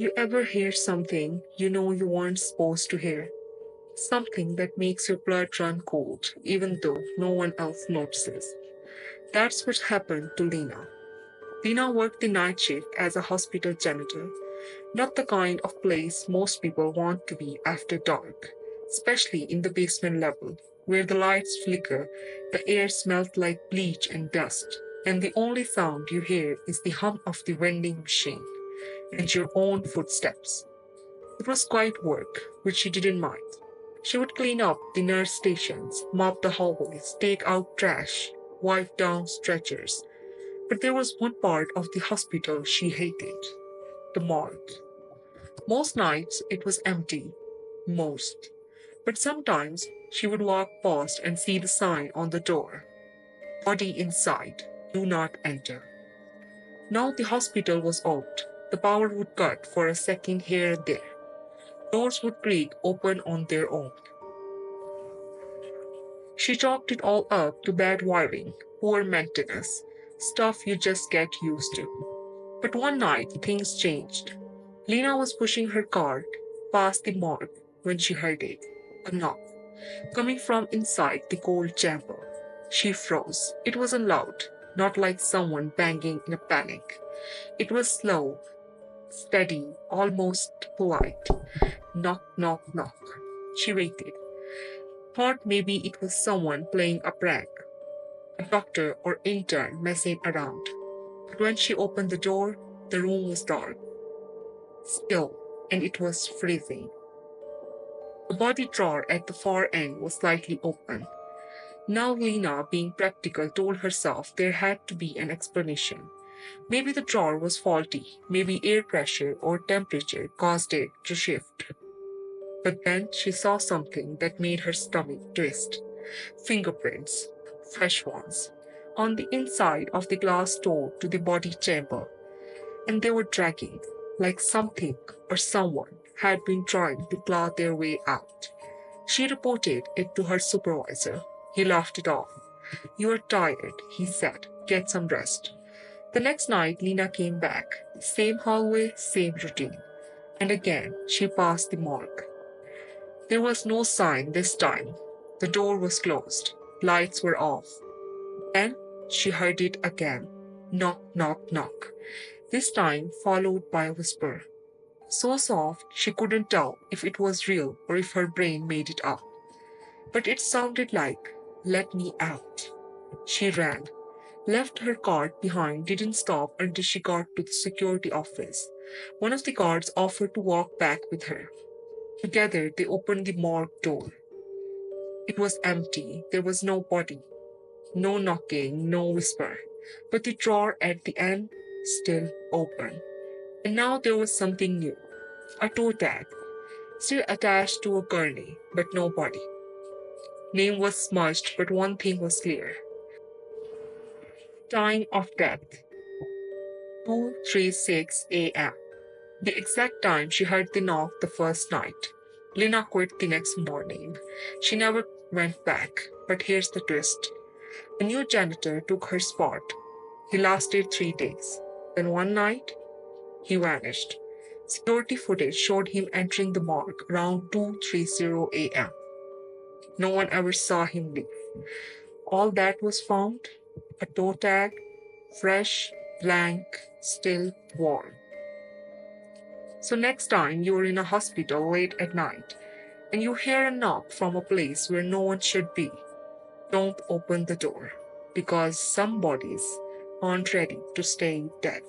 You ever hear something you know you weren't supposed to hear? Something that makes your blood run cold, even though no one else notices. That's what happened to Lena. Lena worked the night shift as a hospital janitor, not the kind of place most people want to be after dark, especially in the basement level, where the lights flicker, the air smells like bleach and dust, and the only sound you hear is the hum of the vending machine and your own footsteps. It was quiet work, which she didn't mind. She would clean up the nurse stations, mop the hallways, take out trash, wipe down stretchers. But there was one part of the hospital she hated: the morgue. Most nights it was empty. Most. But sometimes she would walk past and see the sign on the door: Body inside, do not enter. Now the hospital was out. The power would cut for a second here and there. Doors would creak open on their own. She chalked it all up to bad wiring, poor maintenance, stuff you just get used to. But one night things changed. Lena was pushing her cart past the morgue when she heard it, a knock, coming from inside the cold chamber. She froze. It wasn't loud, not like someone banging in a panic. It was slow, steady, almost polite. Knock, knock, knock. She waited. Thought maybe it was someone playing a prank, a doctor or intern messing around. But when she opened the door, the room was dark, still, and it was freezing. The body drawer at the far end was slightly open. Now Lena, being practical, told herself there had to be an explanation. Maybe the drawer was faulty, maybe air pressure or temperature caused it to shift. But then she saw something that made her stomach twist. Fingerprints, fresh ones, on the inside of the glass door to the body chamber, and they were dragging, like something or someone had been trying to claw their way out. She reported it to her supervisor. He laughed it off. You are tired, he said. Get some rest. The next night, Lena came back. Same hallway, same routine. And again, she passed the morgue. There was no sign this time. The door was closed. Lights were off. Then she heard it again. Knock, knock, knock. This time followed by a whisper. So soft she couldn't tell if it was real or if her brain made it up. But it sounded like, let me out. She ran, left her cart behind, didn't stop until she got to the security office. One of the guards offered to walk back with her. Together they opened the morgue door. It was empty. There was no body. No knocking, no whisper. But the drawer at the end still open. And now there was something new. A toe tag, still attached to a gurney, but no body. Name was smudged, but one thing was clear. Time of death, 2:36 a.m. The exact time she heard the knock the first night. Lena quit the next morning. She never went back. But here's the twist. A new janitor took her spot. He lasted 3 days. Then one night, he vanished. Security footage showed him entering the morgue around 2:30 a.m. No one ever saw him leave. All that was found: a toe tag, fresh, blank, still warm. So next time you're in a hospital late at night and you hear a knock from a place where no one should be, don't open the door, because some bodies aren't ready to stay dead.